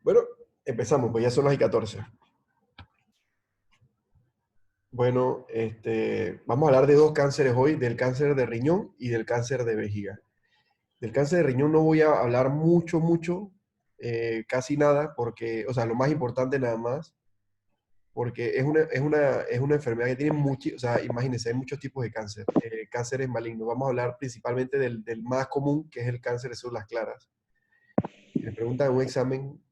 Bueno, empezamos, pues ya son las y 14. Bueno, vamos a hablar de dos cánceres hoy, del cáncer de riñón y del cáncer de vejiga. Del cáncer de riñón no voy a hablar mucho, casi nada, porque, o sea, lo más importante nada más, porque es una enfermedad que tiene muchos, o sea, imagínense, hay muchos tipos de cáncer, cánceres malignos. Vamos a hablar principalmente del más común, que es el cáncer de células claras. Si le preguntan en un examen,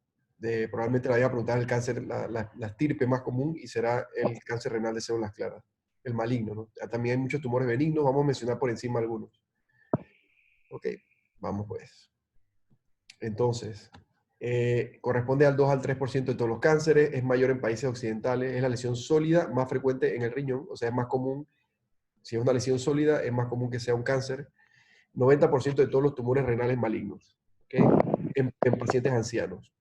probablemente le vaya a preguntar el cáncer, la estirpe más común, y será el cáncer renal de células claras, el maligno, ¿no? También hay muchos tumores benignos, vamos a mencionar por encima algunos. Ok, vamos pues. Entonces, corresponde al 2 al 3% de todos los cánceres, es mayor en países occidentales, es la lesión sólida más frecuente en el riñón, o sea, es más común, si es una lesión sólida, es más común que sea un cáncer. 90% de todos los tumores renales malignos, ¿ok? En pacientes ancianos.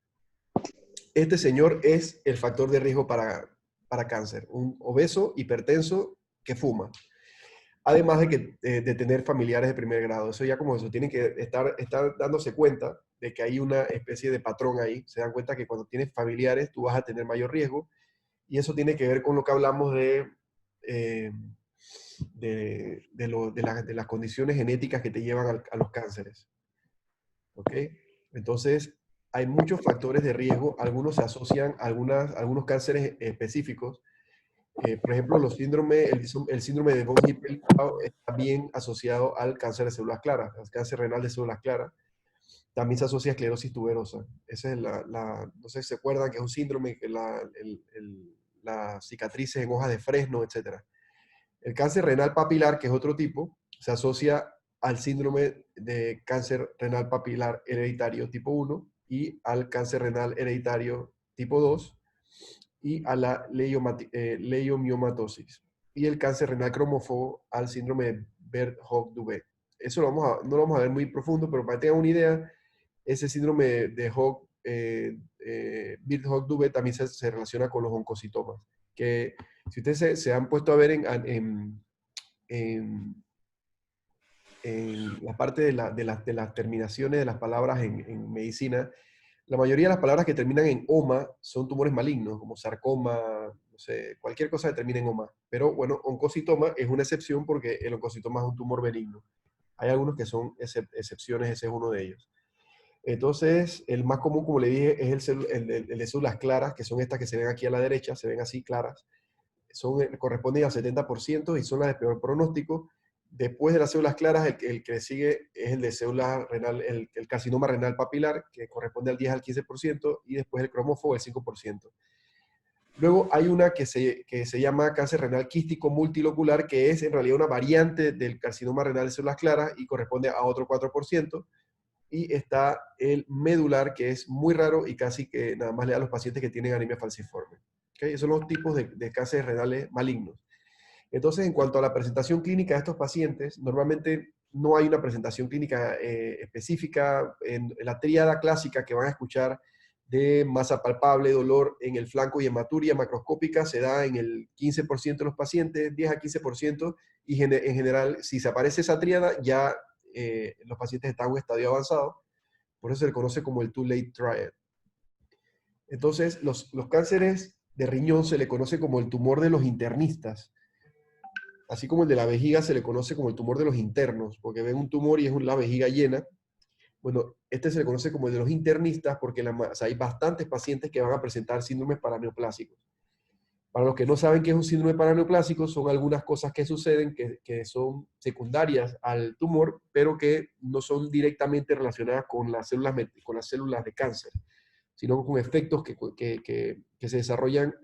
Este señor es el factor de riesgo para cáncer, un obeso, hipertenso que fuma. Además de tener familiares de primer grado. Eso ya como eso, tienen que estar dándose cuenta de que hay una especie de patrón ahí. Se dan cuenta que cuando tienes familiares tú vas a tener mayor riesgo. Y eso tiene que ver con lo que hablamos eh, de las condiciones genéticas que te llevan a los cánceres. ¿Ok? Entonces, hay muchos factores de riesgo, algunos se asocian a algunos cánceres específicos. Por ejemplo, el síndrome de von Hippel-Lindau está bien asociado al cáncer de células claras, al cáncer renal de células claras. También se asocia a esclerosis tuberosa. Esa es no sé si se acuerdan que es un síndrome que las cicatrices en hojas de fresno, etcétera. El cáncer renal papilar, que es otro tipo, se asocia al síndrome de cáncer renal papilar hereditario tipo 1 y al cáncer renal hereditario tipo 2 y a la leiomiomatosis. Y el cáncer renal cromófobo al síndrome de Birt-Hogg-Dubé. Eso no lo vamos a ver muy profundo, pero para que tengan una idea, ese síndrome de Birt-Hogg-Dubé también se relaciona con los oncocitomas, que si ustedes se han puesto a ver en, en la parte de las terminaciones de las palabras en medicina, la mayoría de las palabras que terminan en oma son tumores malignos, como sarcoma, no sé, cualquier cosa que termine en oma. Pero bueno, oncocitoma es una excepción porque el oncocitoma es un tumor benigno. Hay algunos que son excepciones, ese es uno de ellos. Entonces, el más común, como le dije, es el de células claras, que son estas que se ven aquí a la derecha, se ven así claras. Corresponden al 70% y son las de peor pronóstico. Después de las células claras, el que sigue es el de células renal, el carcinoma renal papilar, que corresponde al 10 al 15%, y después el cromófobo, el 5%. Luego hay una que se llama cáncer renal quístico multilocular, que es en realidad una variante del carcinoma renal de células claras y corresponde a otro 4%. Y está el medular, que es muy raro y casi que nada más le da a los pacientes que tienen anemia falciforme. ¿Okay? Esos son los tipos de cánceres renales malignos. Entonces, en cuanto a la presentación clínica de estos pacientes, normalmente no hay una presentación clínica específica. En la tríada clásica que van a escuchar de masa palpable, dolor en el flanco y hematuria macroscópica se da en el 15% de los pacientes, 10 a 15%, y en general, si se aparece esa tríada, ya los pacientes están en un estadio avanzado. Por eso se le conoce como el too late triad. Entonces, los cánceres de riñón se le conoce como el tumor de los internistas, así como el de la vejiga se le conoce como el tumor de los internos, porque ven un tumor y es la vejiga llena. Bueno, este se le conoce como el de los internistas porque o sea, hay bastantes pacientes que van a presentar síndromes paraneoplásicos. Para los que no saben qué es un síndrome paraneoplásico, son algunas cosas que suceden que son secundarias al tumor, pero que no son directamente relacionadas con las células de cáncer, sino con efectos que se desarrollan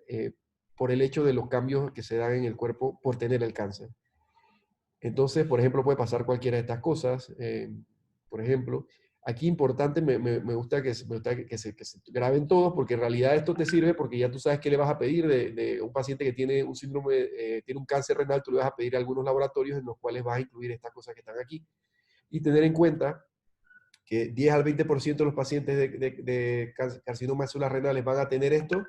por el hecho de los cambios que se dan en el cuerpo por tener el cáncer. Entonces, por ejemplo, puede pasar cualquiera de estas cosas. Por ejemplo, aquí importante, me gusta que se graben todos, porque en realidad esto te sirve porque ya tú sabes qué le vas a pedir de un paciente que tiene un síndrome, tiene un cáncer renal, tú le vas a pedir algunos laboratorios en los cuales vas a incluir estas cosas que están aquí. Y tener en cuenta que 10 al 20% de los pacientes de carcinoma de células renales van a tener esto,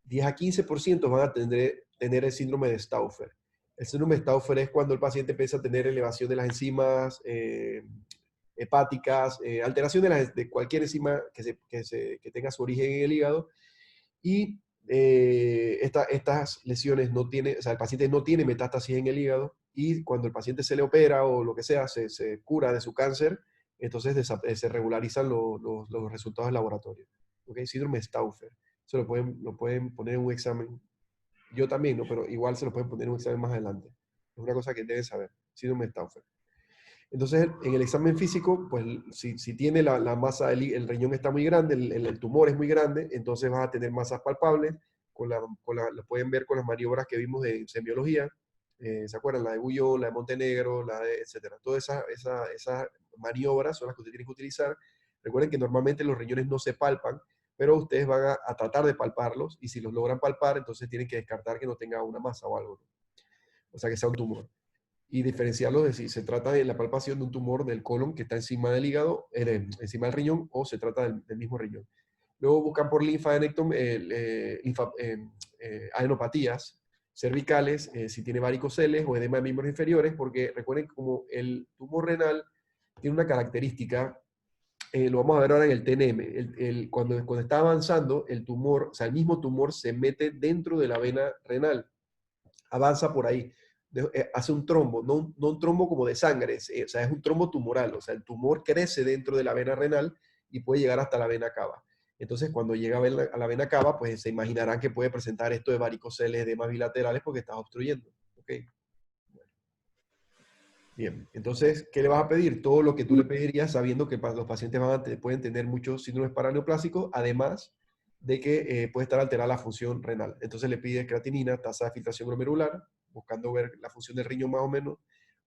10 a 15% van a tener el síndrome de Stauffer. El síndrome de Stauffer es cuando el paciente empieza a tener elevación de las enzimas hepáticas, alteración de cualquier enzima que tenga su origen en el hígado. Y estas lesiones no tienen, o sea, el paciente no tiene metástasis en el hígado, y cuando el paciente se le opera o lo que sea, se cura de su cáncer, entonces se regularizan los resultados del laboratorio. ¿Okay? Síndrome Stauffer. Eso lo pueden poner en un examen. Yo también, ¿no? Pero igual se lo pueden poner en un examen más adelante. Es una cosa que deben saber. Síndrome Stauffer. Entonces, en el examen físico, pues si tiene la masa, el riñón está muy grande, el tumor es muy grande, entonces vas a tener masas palpables, lo pueden ver con las maniobras que vimos de semiología, ¿se acuerdan? La de Bullón, la de Montenegro, etcétera. Todas esas maniobras son las que ustedes tienen que utilizar. Recuerden que normalmente los riñones no se palpan, pero ustedes van a tratar de palparlos, y si los logran palpar, entonces tienen que descartar que no tenga una masa o algo, ¿no? O sea, que sea un tumor, y diferenciarlos de si se trata de la palpación de un tumor del colon que está encima del hígado, encima del riñón, o se trata del mismo riñón. Luego buscan por adenopatías cervicales, si tiene varicoceles o edema de miembros inferiores, porque recuerden que como el tumor renal tiene una característica, lo vamos a ver ahora en el TNM, cuando está avanzando el tumor, o sea, el mismo tumor se mete dentro de la vena renal, avanza por ahí, hace un trombo, no un trombo como de sangre, o sea, es un trombo tumoral, o sea, el tumor crece dentro de la vena renal y puede llegar hasta la vena cava. Entonces, cuando llega a la vena cava, pues se imaginarán que puede presentar esto de varicoceles, edemas bilaterales, porque está obstruyendo. ¿Ok? Bien, entonces, ¿qué le vas a pedir? Todo lo que tú le pedirías, sabiendo que los pacientes pueden tener muchos síndromes paraneoplásicos, además de que puede estar alterada la función renal. Entonces le pides creatinina, tasa de filtración glomerular, buscando ver la función del riñón más o menos,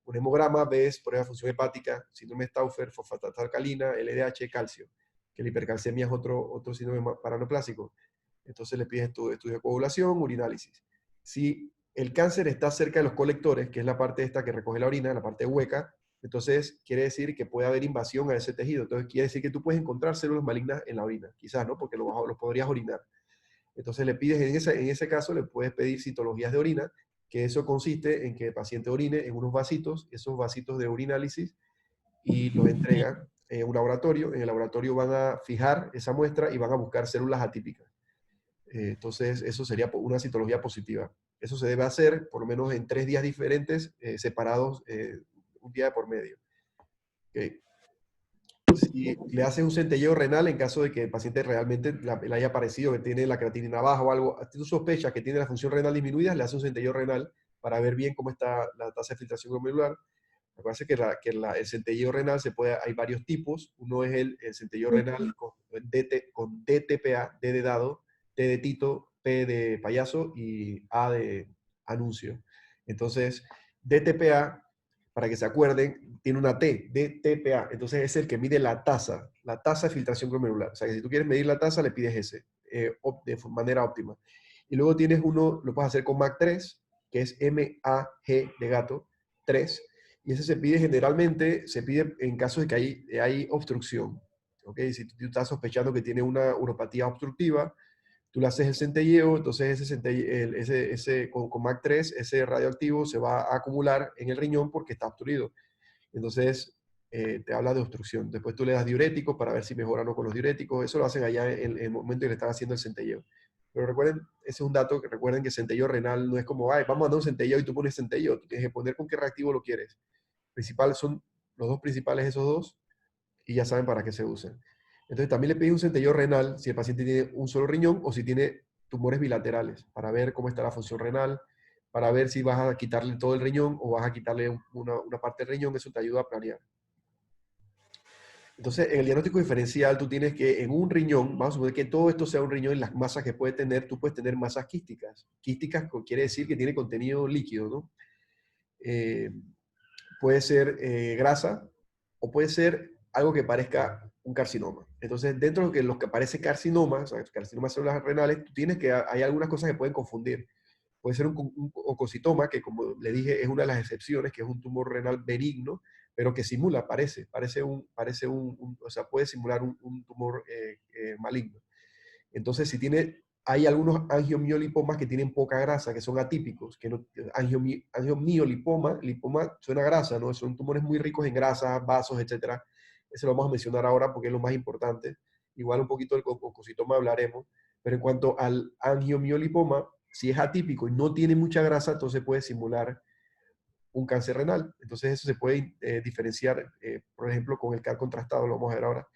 un hemograma, ves prueba de función hepática, síndrome de Stauffer, fosfatasa alcalina, LDH, calcio, que la hipercalcemia es otro síndrome paraneoplásico. Entonces le pides estudio de coagulación, urinálisis. Si el cáncer está cerca de los colectores, que es la parte esta que recoge la orina, la parte hueca, entonces quiere decir que puede haber invasión a ese tejido. Entonces quiere decir que tú puedes encontrar células malignas en la orina, quizás, ¿no? Porque los podrías orinar. Entonces le pides, en ese caso, le puedes pedir citologías de orina, que eso consiste en que el paciente orine en unos vasitos, esos vasitos de urinálisis, y los entregan en un laboratorio. En el laboratorio van a fijar esa muestra y van a buscar células atípicas. Entonces, eso sería una citología positiva. Eso se debe hacer por lo menos en 3 días diferentes, separados, un día de por medio. Okay. Si le haces un centelleo renal, en caso de que el paciente realmente le haya parecido que tiene la creatinina baja o algo, tú sospechas que tiene la función renal disminuida, le haces un centelleo renal para ver bien cómo está la tasa de filtración glomerular. Acuérdense que, el centelleo renal hay varios tipos. Uno es el centelleo renal con DTPA, D de dado, T de Tito, P de payaso y A de anuncio. Entonces, DTPA, para que se acuerden, tiene una T, DTPA. Entonces es el que mide la tasa de filtración glomerular. O sea que si tú quieres medir la tasa, le pides ese, de manera óptima. Y luego tienes uno, lo puedes hacer con MAC3, que es MAG de gato, 3, y ese se pide en caso de que hay obstrucción. ¿Okay? Si tú estás sospechando que tiene una uropatía obstructiva, tú le haces el centelleo, entonces con MAC3, ese radioactivo se va a acumular en el riñón porque está obstruido. Entonces, te habla de obstrucción. Después tú le das diuréticos para ver si mejora o no con los diuréticos. Eso lo hacen allá en el momento en que le están haciendo el centelleo. Pero recuerden, ese es un dato, que recuerden que el centelleo renal no es como, ay, vamos a dar un centelleo y tú pones centelleo. Tú tienes que poner con qué reactivo lo quieres. Son los dos principales, esos dos, y ya saben para qué se usan. Entonces también le pedí un centelleo renal si el paciente tiene un solo riñón o si tiene tumores bilaterales, para ver cómo está la función renal, para ver si vas a quitarle todo el riñón o vas a quitarle una parte del riñón. Eso te ayuda a planear. Entonces, en el diagnóstico diferencial, tú tienes que en un riñón, vamos a suponer que todo esto sea un riñón, en las masas que puede tener, tú puedes tener masas quísticas. Quísticas quiere decir que tiene contenido líquido, ¿no? Eh, Puede ser grasa o puede ser algo que parezca un carcinoma. Entonces, dentro de los que parece carcinomas, o sea, carcinomas celular renales, tú tienes hay algunas cosas que pueden confundir. Puede ser un ococitoma, que como le dije, es una de las excepciones, que es un tumor renal benigno, pero que simula, o sea, puede simular un tumor maligno. Entonces, hay algunos angiomiolipomas que tienen poca grasa, que son atípicos, que no, angiomiolipoma, lipoma suena a grasa, ¿no? Son tumores muy ricos en grasa, vasos, etcétera, ese lo vamos a mencionar ahora porque es lo más importante. Igual un poquito del oncocytoma hablaremos, pero en cuanto al angiomiolipoma, si es atípico y no tiene mucha grasa, entonces puede simular un cáncer renal. Entonces eso se puede diferenciar, por ejemplo, con el CAR contrastado, lo vamos a ver ahora.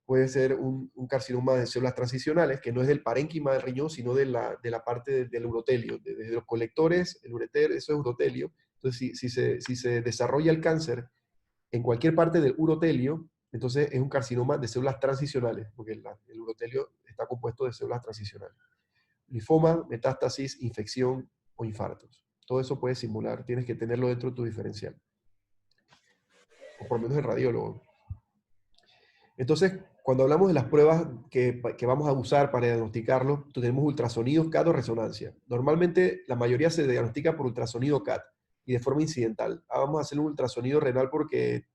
Puede ser un carcinoma de células transicionales, que no es del parénquima del riñón, sino de la parte del urotelio, desde los colectores, el ureter, eso es urotelio. Entonces, si se desarrolla el cáncer en cualquier parte del urotelio, entonces es un carcinoma de células transicionales, porque el urotelio está compuesto de células transicionales. Linfoma, metástasis, infección o infartos. Todo eso puede simular, tienes que tenerlo dentro de tu diferencial, o por lo menos el radiólogo. Entonces, cuando hablamos de las pruebas que vamos a usar para diagnosticarlo, tenemos ultrasonidos CAT o resonancia. Normalmente la mayoría se diagnostica por ultrasonido CAT y de forma incidental. Vamos a hacer un ultrasonido renal porque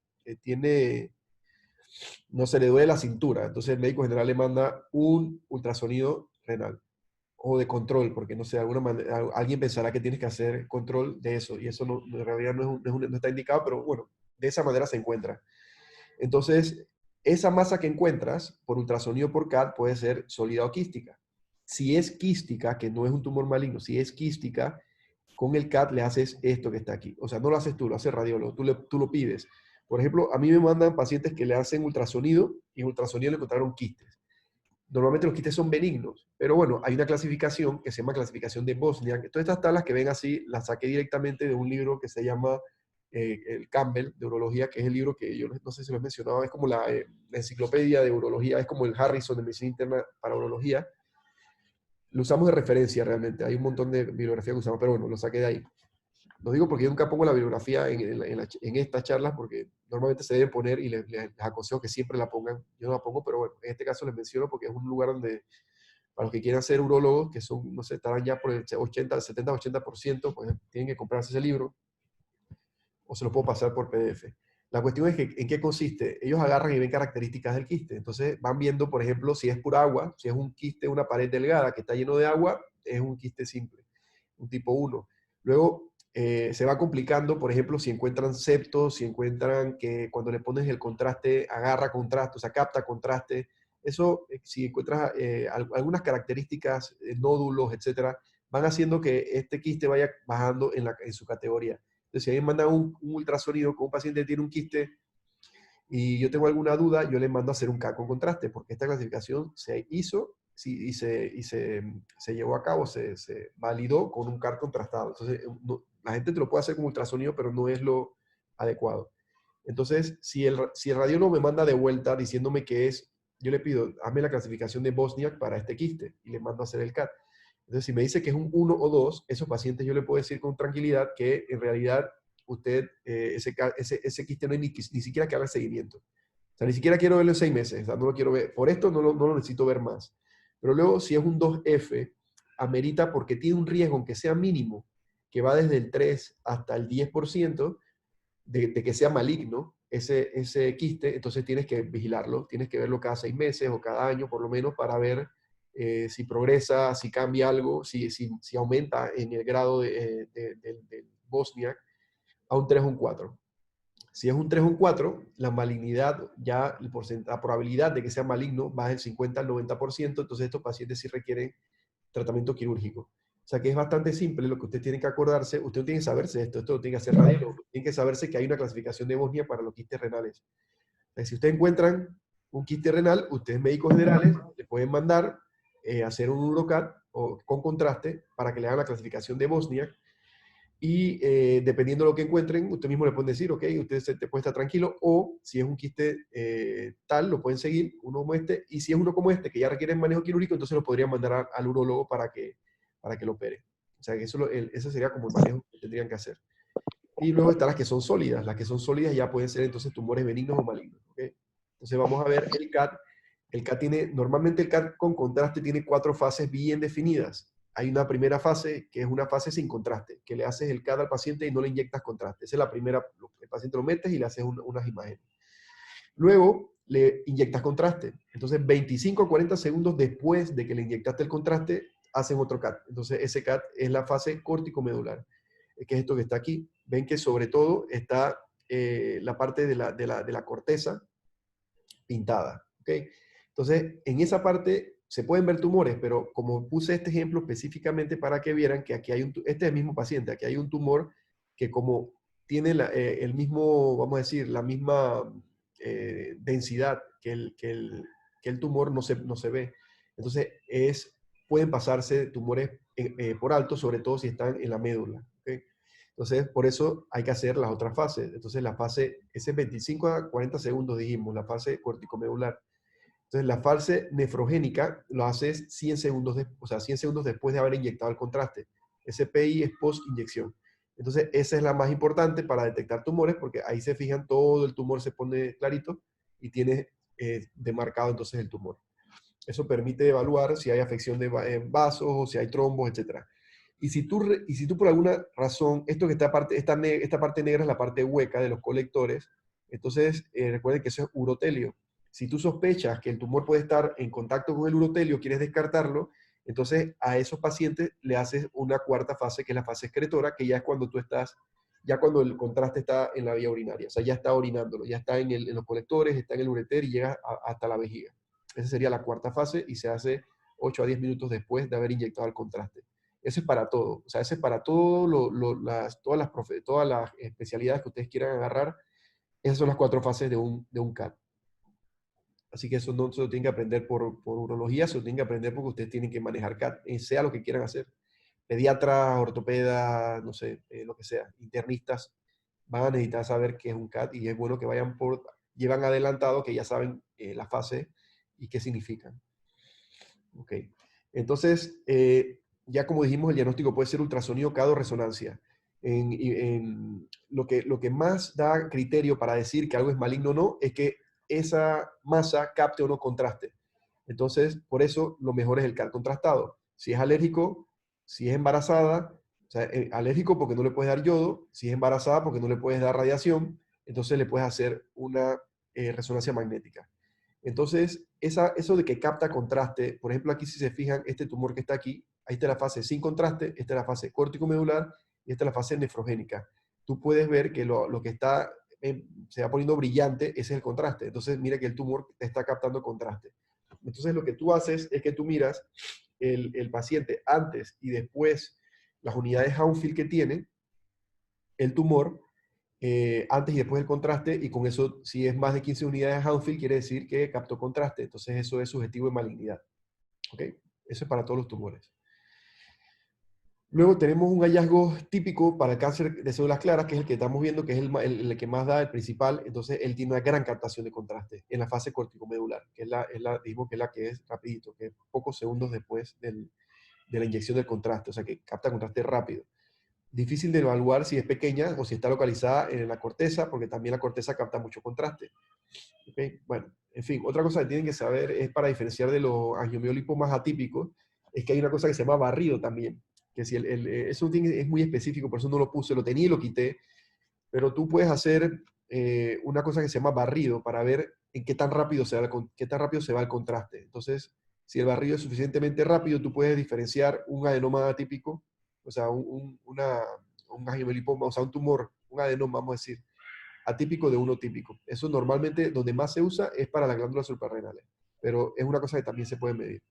no se le duele la cintura. Entonces el médico general le manda un ultrasonido renal o de control, porque no sé, de alguna manera alguien pensará que tienes que hacer control de eso y eso en realidad no está indicado, pero bueno, de esa manera se encuentra. Entonces, esa masa que encuentras por ultrasonido por CAT puede ser sólida o quística. Si es quística, que no es un tumor maligno, si es quística, con el CAT le haces esto que está aquí. O sea, no lo haces tú, lo hace el radiólogo, tú lo pides. Por ejemplo, a mí me mandan pacientes que le hacen ultrasonido y en ultrasonido le encontraron quistes. Normalmente los quistes son benignos, pero bueno, hay una clasificación que se llama clasificación de Bosniak. Todas estas tablas que ven así, las saqué directamente de un libro que se llama el Campbell de urología, que es el libro que yo no sé si lo he mencionado, es como la enciclopedia de urología, es como el Harrison de medicina interna para urología. Lo usamos de referencia realmente, hay un montón de bibliografía que usamos, pero bueno, lo saqué de ahí. Lo digo porque yo nunca pongo la bibliografía en estas charlas porque normalmente se deben poner y les aconsejo que siempre la pongan. Yo no la pongo, pero bueno, en este caso les menciono porque es un lugar donde para los que quieran ser urólogos, que son, no sé, estarán ya por el 80, 70, 80%, pues tienen que comprarse ese libro o se lo puedo pasar por PDF. La cuestión es que, ¿en qué consiste? Ellos agarran y ven características del quiste. Entonces van viendo, por ejemplo, si es pura agua, si es un quiste, una pared delgada que está lleno de agua, es un quiste simple, un tipo 1. Luego se va complicando, por ejemplo, si encuentran septos, si encuentran que cuando le pones el contraste, agarra contraste, o sea, capta contraste. Eso, si encuentras algunas características, nódulos, etcétera, van haciendo que este quiste vaya bajando en su categoría. Entonces, si a mí me mandan un ultrasonido con un paciente que tiene un quiste y yo tengo alguna duda, yo le mando a hacer un CAC con contraste, porque esta clasificación se hizo se llevó a cabo, se validó con un CAR contrastado. Entonces, la gente te lo puede hacer con ultrasonido, pero no es lo adecuado. Entonces, si el radiólogo me manda de vuelta diciéndome que yo le pido, hazme la clasificación de Bosniak para este quiste y le mando a hacer el CAT. Entonces, si me dice que es un 1 o 2, esos pacientes yo le puedo decir con tranquilidad que en realidad usted, ese quiste no hay ni siquiera que haga seguimiento. O sea, ni siquiera quiero verlo en 6 meses, o sea, no lo quiero ver. Por esto no lo necesito ver más. Pero luego, si es un 2F, amerita porque tiene un riesgo, aunque sea mínimo, que va desde el 3 hasta el 10% de que sea maligno ese quiste, entonces tienes que vigilarlo, tienes que verlo cada 6 meses o cada año por lo menos para ver si progresa, si cambia algo, si aumenta en el grado del Bosniak a un 3 o un 4. Si es un 3 o un 4, la malignidad, ya la probabilidad de que sea maligno va del 50 al 90%, entonces estos pacientes sí requieren tratamiento quirúrgico. O sea que es bastante simple lo que usted tiene que acordarse, usted no tiene que saberse esto lo tiene que hacer radiólogo, tiene que saberse que hay una clasificación de Bosnia para los quistes renales. Si ustedes encuentran un quiste renal, ustedes médicos generales le pueden mandar hacer un UroCat o con contraste para que le hagan la clasificación de Bosnia y dependiendo de lo que encuentren, usted mismo le pueden decir, ok, usted te puede estar tranquilo, o si es un quiste tal, lo pueden seguir, uno como este, y si es uno como este, que ya requiere manejo quirúrgico, entonces lo podrían mandar al urólogo para que lo opere. O sea, que ese sería como el manejo que tendrían que hacer. Y luego están las que son sólidas ya pueden ser entonces tumores benignos o malignos. ¿Okay? Entonces vamos a ver el CAT. Normalmente el CAT con contraste tiene 4 fases bien definidas. Hay una primera fase que es una fase sin contraste, que le haces el CAT al paciente y no le inyectas contraste. Esa es la primera, el paciente lo metes y le haces unas imágenes. Luego le inyectas contraste. Entonces 25 o 40 segundos después de que le inyectaste el contraste, hacen otro CAT. Entonces ese CAT es la fase córtico-medular, que es esto que está aquí. Ven que sobre todo está la parte de la corteza, pintada. ¿Ok? Entonces, en esa parte se pueden ver tumores, pero como puse este ejemplo específicamente para que vieran que aquí hay este es el mismo paciente, aquí hay un tumor que como tiene el mismo, vamos a decir, la misma densidad que el tumor, no se ve. Entonces, pueden pasarse tumores por alto, sobre todo si están en la médula. ¿Okay? Entonces, por eso hay que hacer las otras fases. Entonces, la fase, ese es 25 a 40 segundos, dijimos, la fase corticomedular. Entonces, la fase nefrogénica lo haces 100 segundos, o sea, 100 segundos después de haber inyectado el contraste. Ese PI es post-inyección. Entonces, esa es la más importante para detectar tumores, porque ahí se fijan, todo el tumor se pone clarito y tiene demarcado entonces el tumor. Eso permite evaluar si hay afección de vasos o si hay trombos, etc. Y si tú por alguna razón, esto que esta parte negra es la parte hueca de los colectores, entonces recuerden que eso es urotelio. Si tú sospechas que el tumor puede estar en contacto con el urotelio, quieres descartarlo, entonces a esos pacientes le haces una cuarta fase, que es la fase excretora, que ya es cuando tú estás, ya cuando el contraste está en la vía urinaria, o sea, ya está orinándolo, ya está en los colectores, está en el ureter y llega hasta la vejiga. Esa sería la cuarta fase y se hace 8 a 10 minutos después de haber inyectado el contraste. Eso es para todo, o sea, eso es para todo todas las especialidades que ustedes quieran agarrar. Esas son las 4 fases de un CAT. Así que eso no se lo tienen que aprender por urología, se lo tienen que aprender porque ustedes tienen que manejar CAT, sea lo que quieran hacer. Pediatras, ortopedas, no sé, lo que sea, internistas, van a necesitar saber qué es un CAT y es bueno que llevan adelantado que ya saben la fase y qué significan. Ok. Entonces, ya como dijimos, el diagnóstico puede ser ultrasonido, CAD o resonancia. Lo que más da criterio para decir que algo es maligno o no es que esa masa capte o no contraste. Entonces, por eso lo mejor es el CAD contrastado. Si es alérgico, si es embarazada, o sea, alérgico porque no le puedes dar yodo, si es embarazada porque no le puedes dar radiación, entonces le puedes hacer una resonancia magnética. Entonces, eso de que capta contraste, por ejemplo, aquí si se fijan, este tumor que está aquí, ahí está la fase sin contraste, esta es la fase córtico-medular y esta es la fase nefrogénica. Tú puedes ver que lo que está, se va poniendo brillante, ese es el contraste. Entonces, mira que el tumor te está captando contraste. Entonces, lo que tú haces es que tú miras el paciente antes y después, las unidades Hounsfield que tiene, el tumor, antes y después del contraste, y con eso, si es más de 15 unidades Hounsfield, quiere decir que captó contraste. Entonces, eso es sugestivo de malignidad. ¿Ok? Eso es para todos los tumores. Luego tenemos un hallazgo típico para el cáncer de células claras, que es el que estamos viendo, que es el que más da, el principal. Entonces, él tiene una gran captación de contraste en la fase corticomedular, que dijimos que es la que es rapidito, que es pocos segundos después de la inyección del contraste, o sea, que capta contraste rápido. Difícil de evaluar si es pequeña o si está localizada en la corteza, porque también la corteza capta mucho contraste. ¿Okay? Bueno, en fin, otra cosa que tienen que saber es para diferenciar de los angiomiolipomas atípicos, es que hay una cosa que se llama barrido también, que si eso es muy específico, por eso no lo puse, lo tenía y lo quité, pero tú puedes hacer una cosa que se llama barrido para ver en qué tan rápido se va el contraste. Entonces, si el barrido es suficientemente rápido, tú puedes diferenciar un adenoma atípico, o sea, un angiomiolipoma, o sea, un tumor, un adenoma, vamos a decir, atípico de uno típico. Eso normalmente donde más se usa es para las glándulas suprarrenales, pero es una cosa que también se puede medir.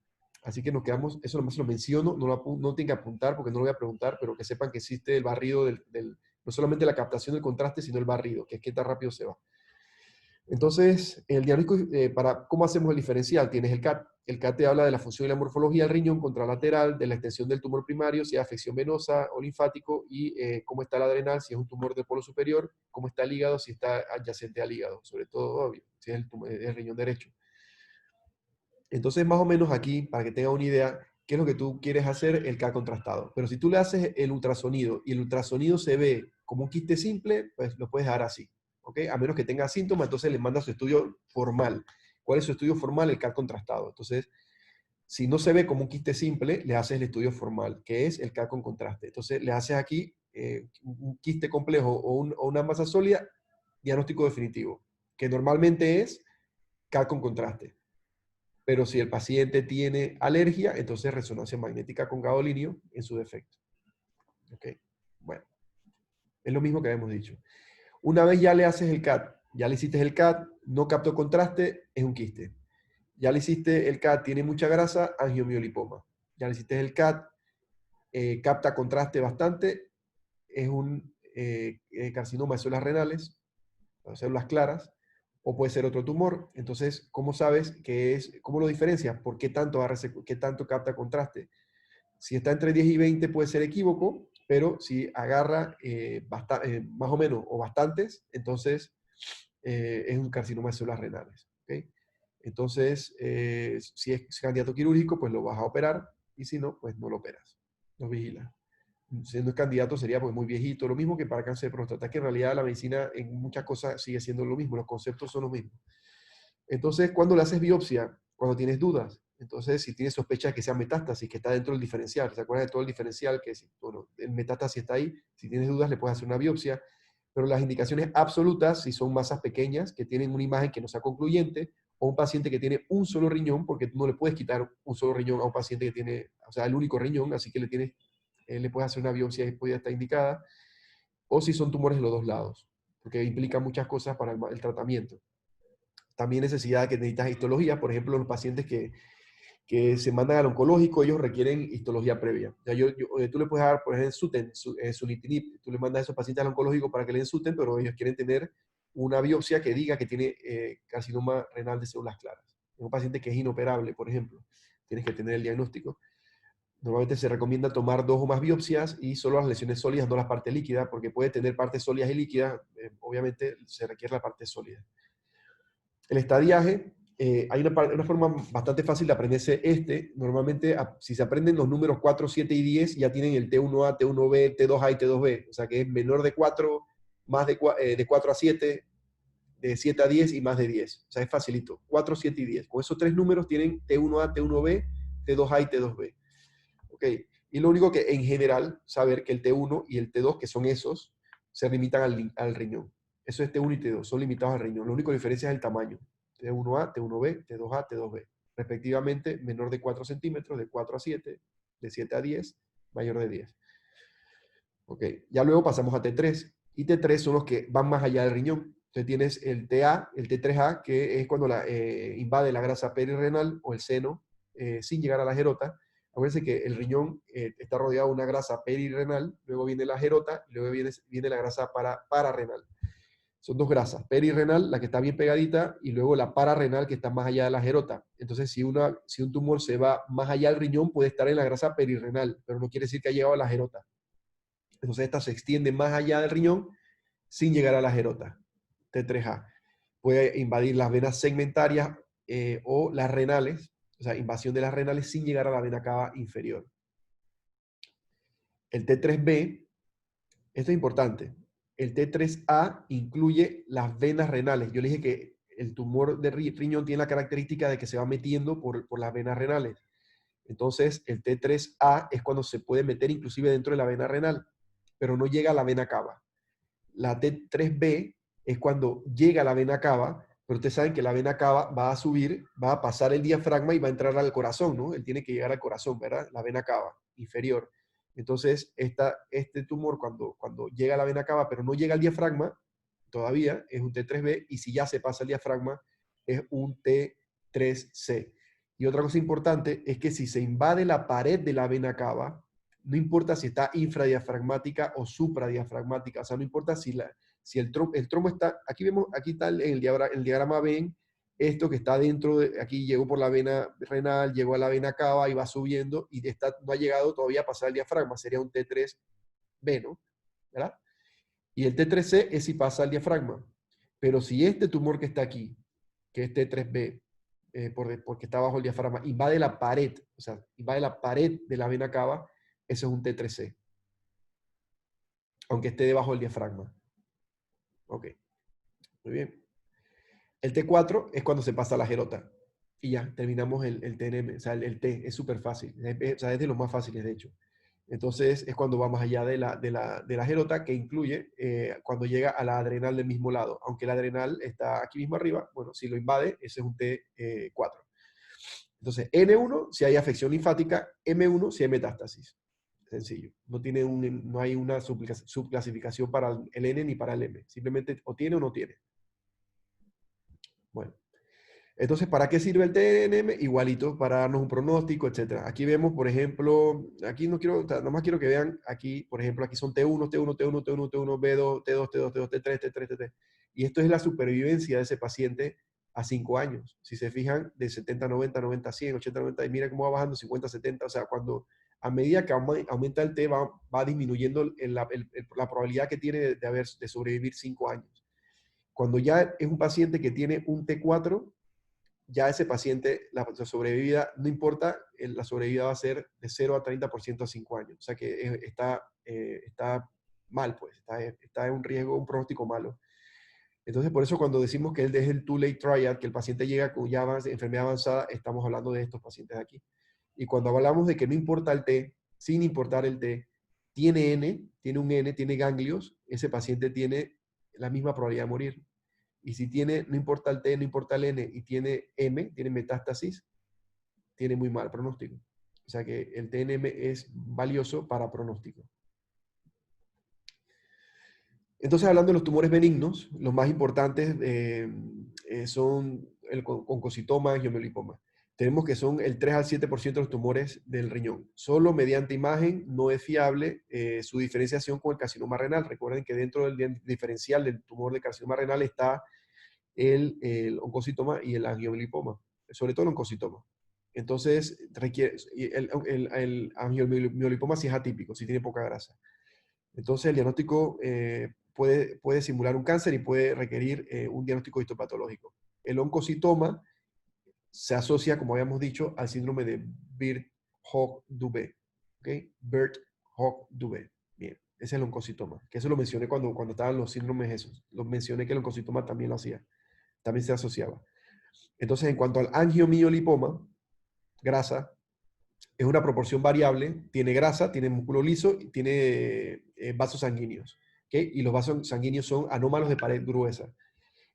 Así que nos quedamos, eso nomás lo menciono, no tienen que apuntar porque no lo voy a preguntar, pero que sepan que existe el barrido no solamente la captación del contraste, sino el barrido, que es qué tan rápido se va. Entonces, el diagnóstico, ¿cómo hacemos el diferencial? Tienes el CAT. El CAT te habla de la función y la morfología del riñón contralateral, de la extensión del tumor primario, si es afección venosa o linfático, y cómo está el adrenal, si es un tumor de polo superior, cómo está el hígado, si está adyacente al hígado, sobre todo, obvio, si es el riñón derecho. Entonces, más o menos aquí, para que tengas una idea, qué es lo que tú quieres hacer, el CAT contrastado. Pero si tú le haces el ultrasonido y el ultrasonido se ve como un quiste simple, pues lo puedes dar así. ¿Ok? A menos que tenga síntomas, entonces le mandas su estudio formal. ¿Cuál es su estudio formal? El CAT contrastado. Entonces, si no se ve como un quiste simple, le haces el estudio formal, que es el CAT con contraste. Entonces, le haces aquí un quiste complejo o una masa sólida, diagnóstico definitivo, que normalmente es CAT con contraste. Pero si el paciente tiene alergia, entonces resonancia magnética con gadolinio en su defecto. ¿Ok? Bueno, es lo mismo que habíamos dicho. Una vez ya le haces el CAT Ya le hiciste el CAT, no captó contraste, es un quiste. Ya le hiciste el CAT, tiene mucha grasa, angiomiolipoma. Ya le hiciste el CAT, capta contraste bastante, es un carcinoma de células renales, o células claras, o puede ser otro tumor. Entonces, ¿cómo sabes que es, cómo lo diferencias? ¿Por qué tanto, qué tanto capta contraste? Si está entre 10 y 20 puede ser equívoco, pero si agarra más o menos o bastantes, entonces es un carcinoma de células renales. ¿Okay? Entonces, si es candidato quirúrgico, pues lo vas a operar, y si no, pues no lo operas, lo vigilas. Siendo candidato sería pues muy viejito, lo mismo que para cáncer de próstata, que en realidad la medicina en muchas cosas sigue siendo lo mismo, los conceptos son los mismos. Entonces, cuando le haces biopsia, cuando tienes dudas, entonces si tienes sospecha de que sea metástasis, que está dentro del diferencial, ¿se acuerdan de todo el diferencial? Que bueno, el metástasis está ahí, si tienes dudas le puedes hacer una biopsia, pero las indicaciones absolutas, si son masas pequeñas, que tienen una imagen que no sea concluyente, o un paciente que tiene un solo riñón, porque tú no le puedes quitar un solo riñón a un paciente que tiene, o sea, el único riñón, así que le puedes hacer una biopsia y podría estar indicada, o si son tumores de los dos lados, porque implica muchas cosas para el tratamiento. También necesidad que necesitas histología, por ejemplo, los pacientes que se mandan al oncológico, ellos requieren histología previa. O sea, tú le puedes dar, por ejemplo, sunitinib, tú le mandas a esos pacientes al oncológico para que le den SUTEN, pero ellos quieren tener una biopsia que diga que tiene carcinoma renal de células claras. Un paciente que es inoperable, por ejemplo, tienes que tener el diagnóstico. Normalmente se recomienda tomar 2 o más biopsias y solo las lesiones sólidas, no la parte líquida, porque puede tener partes sólidas y líquidas, obviamente se requiere la parte sólida. El estadiaje, hay una forma bastante fácil de aprenderse Normalmente, si se aprenden los números 4, 7 y 10, ya tienen el T1A, T1B, T2A y T2B. O sea, que es menor de 4, más de 4 a 7, de 7 a 10 y más de 10. O sea, es facilito. 4, 7 y 10. Con esos 3 números tienen T1A, T1B, T2A y T2B. ¿Ok? Y lo único que en general, saber que el T1 y el T2, que son esos, se limitan al riñón. Eso es T1 y T2, son limitados al riñón. Lo único que diferencia es el tamaño. T1A, T1B, T2A, T2B. Respectivamente, menor de 4 centímetros, de 4 a 7, de 7 a 10, mayor de 10. Ok, ya luego pasamos a T3. Y T3 son los que van más allá del riñón. Entonces tienes el TA, el T3A, que es cuando invade la grasa perirrenal o el seno sin llegar a la gerota. Acuérdense que el riñón está rodeado de una grasa perirrenal, luego viene la gerota, y luego viene la grasa pararenal. Son 2 grasas, perirrenal, la que está bien pegadita, y luego la pararenal, que está más allá de la gerota. Entonces, si un tumor se va más allá del riñón, puede estar en la grasa perirrenal, pero no quiere decir que ha llegado a la gerota. Entonces, esta se extiende más allá del riñón sin llegar a la gerota, T3A. Puede invadir las venas segmentarias o las renales, o sea, invasión de las renales sin llegar a la vena cava inferior. El T3B, esto es importante, el T3A incluye las venas renales. Yo le dije que el tumor de riñón tiene la característica de que se va metiendo por las venas renales. Entonces, el T3A es cuando se puede meter inclusive dentro de la vena renal, pero no llega a la vena cava. La T3B es cuando llega a la vena cava, pero ustedes saben que la vena cava va a subir, va a pasar el diafragma y va a entrar al corazón, ¿no? Él tiene que llegar al corazón, ¿verdad? La vena cava inferior. Entonces, este tumor cuando llega a la vena cava, pero no llega al diafragma, todavía es un T3B, y si ya se pasa el diafragma, es un T3C. Y otra cosa importante es que si se invade la pared de la vena cava, no importa si está infradiafragmática o supradiafragmática, o sea, no importa si el trombo está, aquí está el diagrama ven esto que está dentro aquí llegó por la vena renal, llegó a la vena cava y va subiendo y no ha llegado todavía a pasar el diafragma, sería un T3B, ¿no? ¿Verdad? Y el T3C es si pasa el diafragma. Pero si este tumor que está aquí, que es T3B, porque está bajo el diafragma, invade la pared, o sea, invade la pared de la vena cava, eso es un T3C, aunque esté debajo del diafragma. Ok, muy bien. El T4 es cuando se pasa la gerota. Y ya, terminamos el TNM. O sea, el T es súper fácil. O sea, es de los más fáciles, de hecho. Entonces, es cuando va más allá de la gerota, que incluye cuando llega a la adrenal del mismo lado. Aunque la adrenal está aquí mismo arriba, bueno, si lo invade, ese es un T4. Entonces, N1 si hay afección linfática, M1 si hay metástasis. Sencillo. No hay una subclasificación para el N ni para el M. Simplemente o tiene o no tiene. Bueno, entonces, ¿para qué sirve el TNM? Igualito, para darnos un pronóstico, etcétera. Aquí vemos, por ejemplo, aquí no quiero, nada más quiero que vean, aquí, por ejemplo, aquí son T1, T1, T1, T1, T1, B2, T2, T2, T2, T3, T3, T3. Y esto es la supervivencia de ese paciente a 5 años. Si se fijan, de 70, 90, 90, 100, 80, 90, y mira cómo va bajando 50, 70. O sea, cuando a medida que aumenta el T, va disminuyendo la probabilidad que tiene de sobrevivir 5 años. Cuando ya es un paciente que tiene un T4, ya ese paciente, la sobrevida, no importa, la sobrevida va a ser de 0 a 30% a 5 años. O sea que está mal, pues, está en un riesgo, un pronóstico malo. Entonces, por eso cuando decimos que es el too late triad, que el paciente llega con ya enfermedad avanzada, estamos hablando de estos pacientes de aquí. Y cuando hablamos de que no importa el T, sin importar el T, tiene N, tiene un N, tiene ganglios, ese paciente tiene la misma probabilidad de morir. Y si tiene, no importa el T, no importa el N, y tiene M, tiene metástasis, tiene muy mal pronóstico. O sea que el TNM es valioso para pronóstico. Entonces, hablando de los tumores benignos, los más importantes son el oncocitoma y angiomiolipoma. Tenemos que son el 3 al 7% de los tumores del riñón. Solo mediante imagen no es fiable su diferenciación con el carcinoma renal. Recuerden que dentro del diferencial del tumor de carcinoma renal está el oncocitoma y el angiomiolipoma, sobre todo el oncocitoma. Entonces, el angiomiolipoma sí es atípico, sí tiene poca grasa. Entonces, el diagnóstico puede simular un cáncer y puede requerir un diagnóstico histopatológico. El oncocitoma se asocia, como habíamos dicho, al síndrome de Birt-Hogg-Dubé. ¿Okay? Birt-Hogg-Dubé. Bien, ese es el oncocitoma, que eso lo mencioné cuando estaban los síndromes esos. Lo mencioné que el oncocitoma también lo hacía, también se asociaba. Entonces, en cuanto al angiomiolipoma, grasa, es una proporción variable, tiene grasa, tiene músculo liso y tiene vasos sanguíneos. ¿Okay? Y los vasos sanguíneos son anómalos de pared gruesa.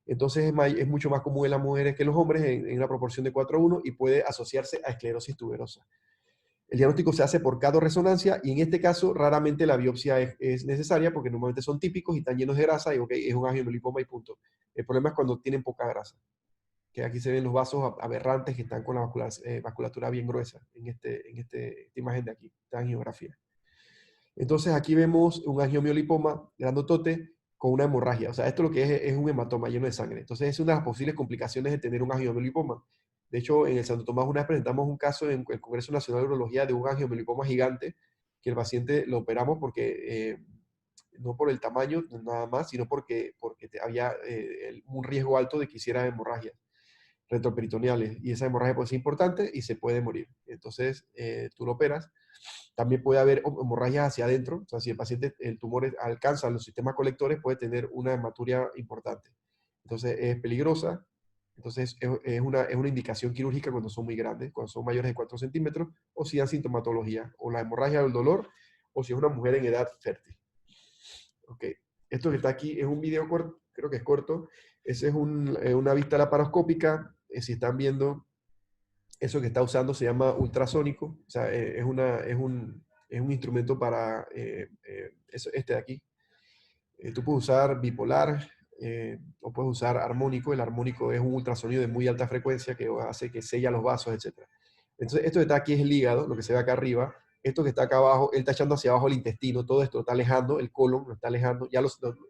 Entonces es mucho más común en las mujeres que en los hombres en una proporción de 4 a 1 y puede asociarse a esclerosis tuberosa. El diagnóstico se hace por cardiorresonancia y en este caso raramente la biopsia es necesaria porque normalmente son típicos y están llenos de grasa y okay, es un angiomiolipoma y punto. El problema es cuando tienen poca grasa, que aquí se ven los vasos aberrantes que están con la vasculatura bien gruesa en esta imagen de aquí, esta angiografía. Entonces aquí vemos un angiomiolipoma grandotote con una hemorragia. O sea, esto lo que es un hematoma lleno de sangre. Entonces es una de las posibles complicaciones de tener un angiomiolipoma. De hecho, en el Santo Tomás una vez presentamos un caso en el Congreso Nacional de Urología de un angiomiolipoma gigante, que el paciente lo operamos porque, no por el tamaño nada más, sino porque había un riesgo alto de que hiciera hemorragia retroperitoneales y esa hemorragia puede ser importante y se puede morir. Entonces, tú lo operas. También puede haber hemorragias hacia adentro, o sea, si el paciente, el tumor alcanza los sistemas colectores, puede tener una hematuria importante. Entonces, es peligrosa. Entonces, es una indicación quirúrgica cuando son muy grandes, cuando son mayores de 4 centímetros, o si dan sintomatología, o la hemorragia o el dolor, o si es una mujer en edad fértil. Ok, esto que está aquí es un video corto, creo que es corto. Esa es una vista laparoscópica. Si están viendo, eso que está usando se llama ultrasónico. O sea, es un instrumento para este de aquí. Tú puedes usar bipolar o puedes usar armónico. El armónico es un ultrasonido de muy alta frecuencia que hace que sella los vasos, etc. Entonces, esto que está aquí es el hígado, lo que se ve acá arriba. Esto que está acá abajo, él está echando hacia abajo el intestino, todo esto lo está alejando, el colon lo está alejando. Ya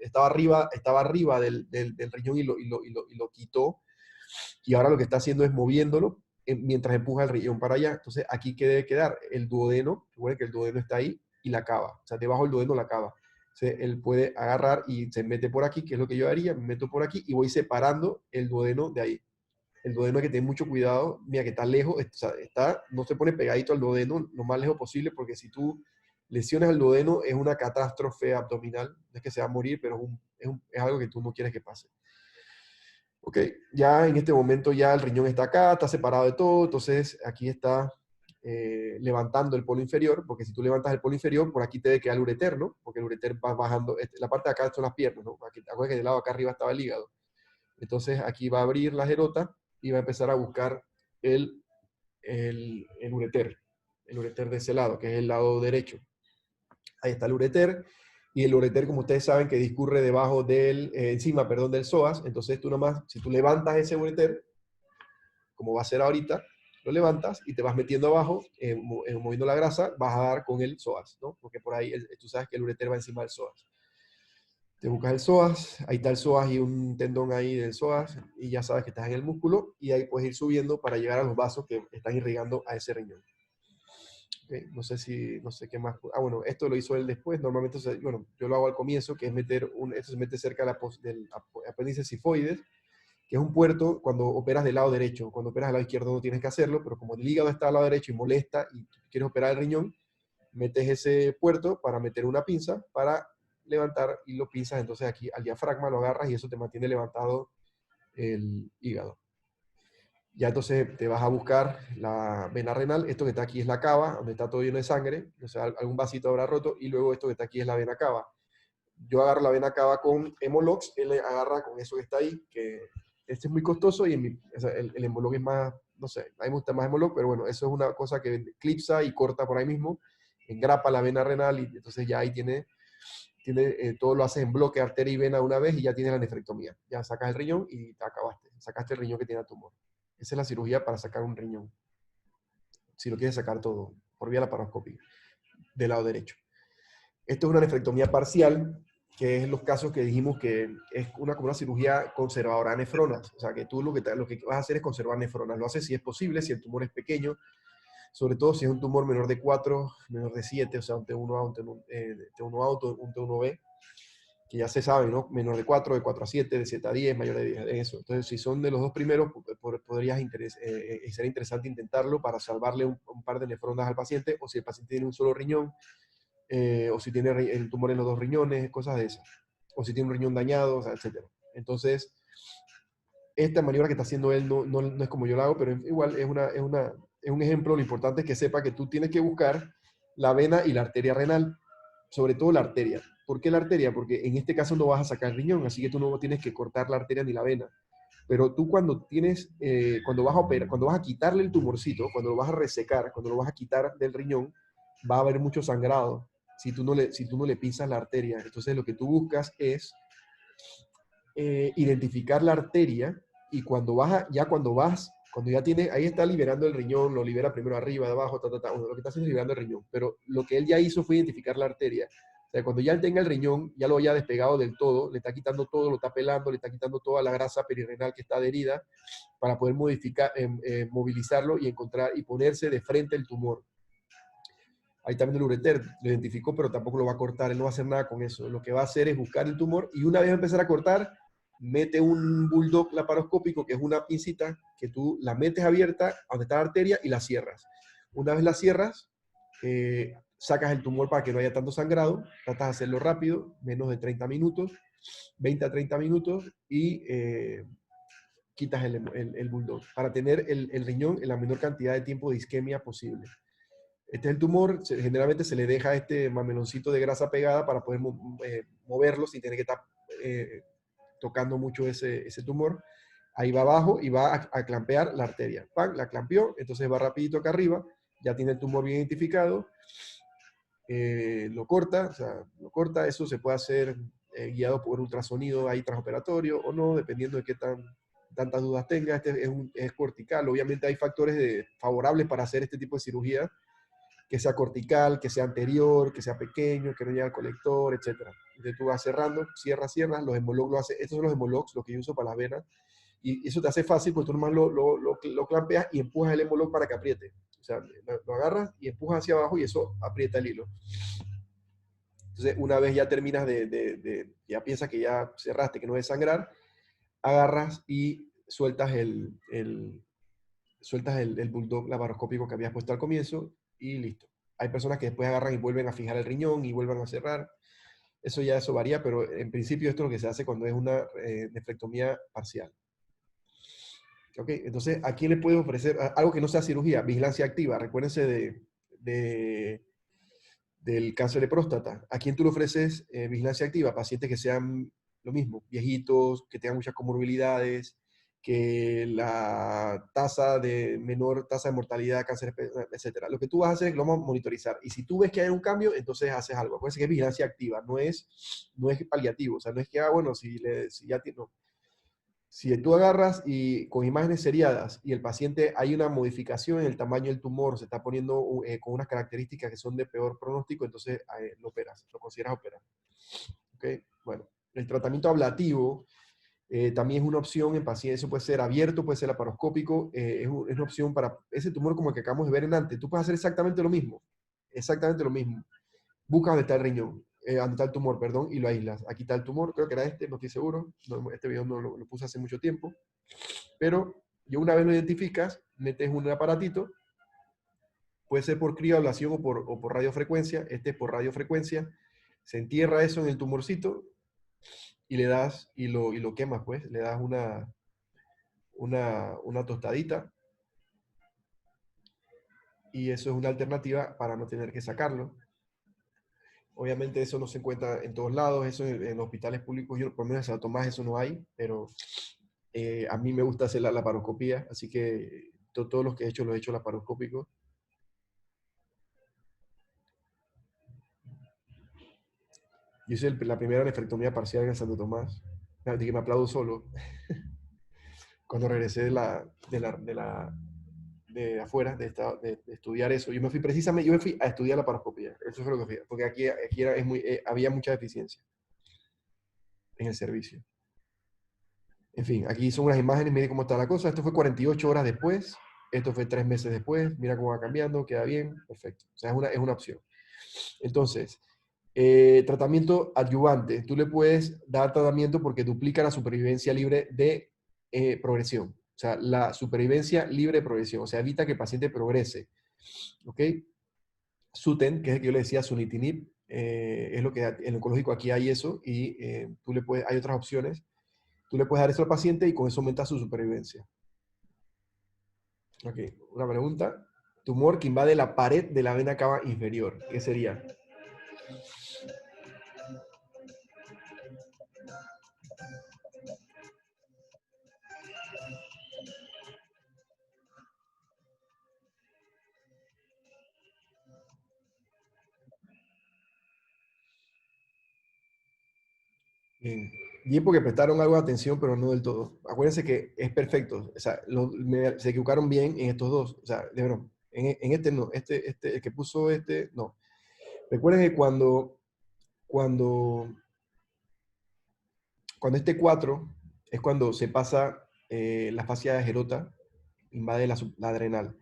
estaba arriba del riñón y lo quitó. Y ahora lo que está haciendo es moviéndolo mientras empuja el riñón para allá. Entonces, aquí ¿qué debe quedar? El duodeno, recuerden que el duodeno está ahí, y la cava. O sea, debajo del duodeno la cava. Entonces, él puede agarrar y se mete por aquí, que es lo que yo haría, me meto por aquí y voy separando el duodeno de ahí. El duodeno hay que tener mucho cuidado, mira que está lejos, o sea, no se pone pegadito al duodeno lo más lejos posible, porque si tú lesionas el duodeno es una catástrofe abdominal, no es que se va a morir, pero es algo que tú no quieres que pase. Ok, ya en este momento ya el riñón está acá, está separado de todo, entonces aquí está levantando el polo inferior, porque si tú levantas el polo inferior, por aquí te debe quedar el ureter, ¿no? Porque el ureter va bajando, la parte de acá son las piernas, ¿no? Aquí, acuérdate que del lado acá arriba estaba el hígado. Entonces aquí va a abrir la gerota y va a empezar a buscar el, el ureter de ese lado, que es el lado derecho. Ahí está el ureter. y el ureter, como ustedes saben, que discurre debajo del, encima, perdón, del psoas. Entonces tú nomás, si tú levantas ese ureter, como va a ser ahorita, lo levantas y te vas metiendo abajo, moviendo la grasa, vas a dar con el psoas, ¿no? Porque por ahí tú sabes que el ureter va encima del psoas. Te buscas el psoas, ahí está el psoas y un tendón ahí del psoas, y ya sabes que estás en el músculo, y ahí puedes ir subiendo para llegar a los vasos que están irrigando a ese riñón. Okay, no sé qué más. Ah, bueno, esto lo hizo él después. Normalmente, bueno, yo lo hago al comienzo, que es esto se mete cerca de del apéndice sifoides, que es un puerto cuando operas del lado derecho. Cuando operas del lado izquierdo no tienes que hacerlo, pero como el hígado está al lado derecho y molesta y quieres operar el riñón, metes ese puerto para meter una pinza para levantar y lo pinzas entonces aquí al diafragma, lo agarras y eso te mantiene levantado el hígado. Ya entonces te vas a buscar la vena renal, esto que está aquí es la cava, donde está todo lleno de sangre, o sea, algún vasito habrá roto, y luego esto que está aquí es la vena cava. Yo agarro la vena cava con Hemolox, él agarra con eso que está ahí, que este es muy costoso y o sea, el Hemolox es más, no sé, a mí me gusta más Hemolox, pero bueno, eso es una cosa que clipsa y corta por ahí mismo, engrapa la vena renal y entonces ya ahí todo lo haces en bloque, arteria y vena una vez y ya tienes la nefrectomía. Ya sacas el riñón y te acabaste, sacaste el riñón que tiene el tumor. Esa es la cirugía para sacar un riñón, si lo quieres sacar todo, por vía laparoscópica, del lado derecho. Esto es una nefrectomía parcial, que es los casos que dijimos que es como una cirugía conservadora de nefronas. O sea, que tú lo que vas a hacer es conservar nefronas. Lo haces si es posible, si el tumor es pequeño, sobre todo si es un tumor menor de 4, menor de 7, o sea, un T1A, un T1A, un T1B, que ya se sabe, ¿no? Menor de 4, de 4 a 7, de 7 a 10, mayor de 10, eso. Entonces, si son de los dos primeros, podrías ser interesante intentarlo para salvarle un par de nefronas al paciente, o si el paciente tiene un solo riñón, o si tiene el tumor en los dos riñones, cosas de esas. O si tiene un riñón dañado, o sea, etc. Entonces, esta maniobra que está haciendo él no es como yo la hago, pero igual es un ejemplo. Lo importante es que sepa que tú tienes que buscar la vena y la arteria renal, sobre todo la arteria. ¿Por qué la arteria? Porque en este caso no vas a sacar el riñón, así que tú no tienes que cortar la arteria ni la vena. Pero tú cuando vas a operar, cuando vas a quitarle el tumorcito, cuando lo vas a resecar, cuando lo vas a quitar del riñón, va a haber mucho sangrado si tú no le pisas la arteria. Entonces lo que tú buscas es identificar la arteria y cuando ya tiene, ahí está liberando el riñón, lo libera primero arriba, de abajo, bueno, lo que está haciendo es liberando el riñón, pero lo que él ya hizo fue identificar la arteria. O sea, cuando ya él tenga el riñón, ya lo haya despegado del todo, le está quitando todo, lo está pelando, le está quitando toda la grasa perirenal que está adherida para poder movilizarlo y encontrar y ponerse de frente el tumor. Ahí también el ureter lo identificó, pero tampoco lo va a cortar, él no va a hacer nada con eso. Lo que va a hacer es buscar el tumor y una vez empezar a cortar, mete un bulldog laparoscópico, que es una pincita que tú la metes abierta donde está la arteria y la cierras. Una vez la cierras, sacas el tumor para que no haya tanto sangrado, tratas de hacerlo rápido, menos de 30 minutos, 20 a 30 minutos, y quitas el bulldog para tener el riñón en la menor cantidad de tiempo de isquemia posible. Este es el tumor, generalmente se le deja este mameloncito de grasa pegada para poder moverlo sin tener que estar tocando mucho ese tumor. Ahí va abajo y va a clampear la arteria. ¡Pam! La clampeó, entonces va rapidito acá arriba, ya tiene el tumor bien identificado, lo corta, o sea, lo corta, eso se puede hacer guiado por ultrasonido ahí transoperatorio o no, dependiendo de qué tantas dudas tenga. Este es cortical, obviamente hay factores favorables para hacer este tipo de cirugía, que sea cortical, que sea anterior, que sea pequeño, que no llegue al colector, etc. Entonces tú vas cerrando, cierras, los hemologs estos son los hemologs, lo que yo uso para las venas, y eso te hace fácil porque tú nomás lo clampeas y empujas el hemolog para que apriete. O sea, lo agarras y empujas hacia abajo y eso aprieta el hilo. Entonces, una vez ya terminas ya piensas que ya cerraste, que no debe sangrar, agarras y sueltas el bulldog laparoscópico que habías puesto al comienzo y listo. Hay personas que después agarran y vuelven a fijar el riñón y vuelven a cerrar. Eso varía, pero en principio esto es lo que se hace cuando es una nefrectomía parcial. ¿Ok? Entonces, ¿a quién le puedes ofrecer algo que no sea cirugía? Vigilancia activa. Recuérdense del cáncer de próstata. ¿A quién tú le ofreces vigilancia activa? Pacientes que sean lo mismo, viejitos, que tengan muchas comorbilidades, que la menor tasa de mortalidad, cáncer, etcétera. Lo que tú vas a hacer es que lo vamos a monitorizar. Y si tú ves que hay un cambio, entonces haces algo. Acuérdense que es vigilancia activa, no es paliativo. O sea, no es que, bueno, si ya tiene, no. Si tú agarras y con imágenes seriadas y el paciente hay una modificación en el tamaño del tumor, se está poniendo con unas características que son de peor pronóstico, entonces lo operas, lo consideras operar. ¿Ok? Bueno, el tratamiento ablativo también es una opción en pacientes, eso puede ser abierto, puede ser laparoscópico, es una opción para ese tumor como el que acabamos de ver en antes. Tú puedes hacer exactamente lo mismo. Buscas donde está el riñón, donde está el tumor, perdón, y lo aíslas. Aquí está el tumor, creo que era este, no estoy seguro, no, este video no lo puse hace mucho tiempo, pero una vez lo identificas, metes un aparatito, puede ser por crioablación o por radiofrecuencia, este es por radiofrecuencia, se entierra eso en el tumorcito y le das, y lo quemas, pues, le das una tostadita, y eso es una alternativa para no tener que sacarlo. Obviamente eso no se encuentra en todos lados, eso en los hospitales públicos, yo por lo menos en Santo Tomás eso no hay, pero a mí me gusta hacer la laparoscopía, así que todos los que he hecho los he hecho laparoscópicos. Yo hice la primera nefrectomía parcial en Santo Tomás, así que me aplaudo solo. Cuando regresé de afuera, de estudiar eso, yo me fui a estudiar laparoscopía, eso fue lo que fui, porque aquí había mucha deficiencia en el servicio. En fin, aquí son unas imágenes, miren cómo está la cosa. Esto fue 48 horas después, esto fue 3 meses después, mira cómo va cambiando, queda bien, perfecto. O sea, es una opción. Entonces, tratamiento adyuvante. Tú le puedes dar tratamiento porque duplica la supervivencia libre de progresión. O sea, la supervivencia libre de progresión. O sea, evita que el paciente progrese. ¿Ok? Suten, que es el que yo le decía, sunitinib, es lo que en el oncológico aquí hay eso y hay otras opciones. Tú le puedes dar eso al paciente y con eso aumenta su supervivencia. Ok, una pregunta. Tumor que invade la pared de la vena cava inferior. ¿Qué sería? Bien. Bien porque prestaron algo de atención, pero no del todo. Acuérdense que es perfecto. O sea, se equivocaron bien en estos dos. O sea, de verdad, en este no. El que puso este, no. Recuerden que cuando, cuando este 4 es cuando se pasa la fascia de Gerota, invade la adrenal.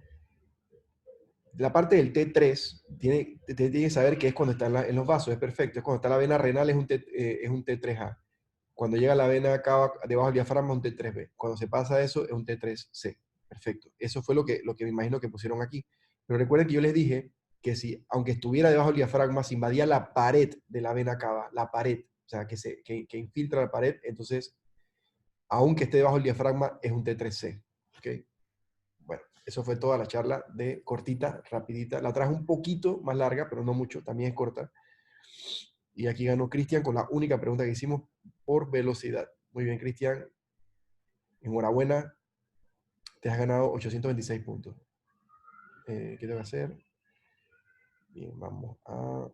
La parte del T3, tiene que saber que es cuando está en los vasos, es perfecto. Es cuando está la vena renal, es un T3A. Cuando llega la vena acá debajo del diafragma, un T3B. Cuando se pasa eso, es un T3C. Perfecto. Eso fue lo que me imagino que pusieron aquí. Pero recuerden que yo les dije que si, aunque estuviera debajo del diafragma, se invadía la pared de la vena cava, la pared, o sea, que infiltra la pared, entonces, aunque esté debajo del diafragma, es un T3C. ¿Ok? Bueno, eso fue toda la charla de cortita, rapidita. La traje un poquito más larga, pero no mucho, también es corta. Y aquí ganó Cristian con la única pregunta que hicimos por velocidad. Muy bien, Cristian. Enhorabuena. Te has ganado 826 puntos. ¿Qué tengo que hacer? Bien, vamos a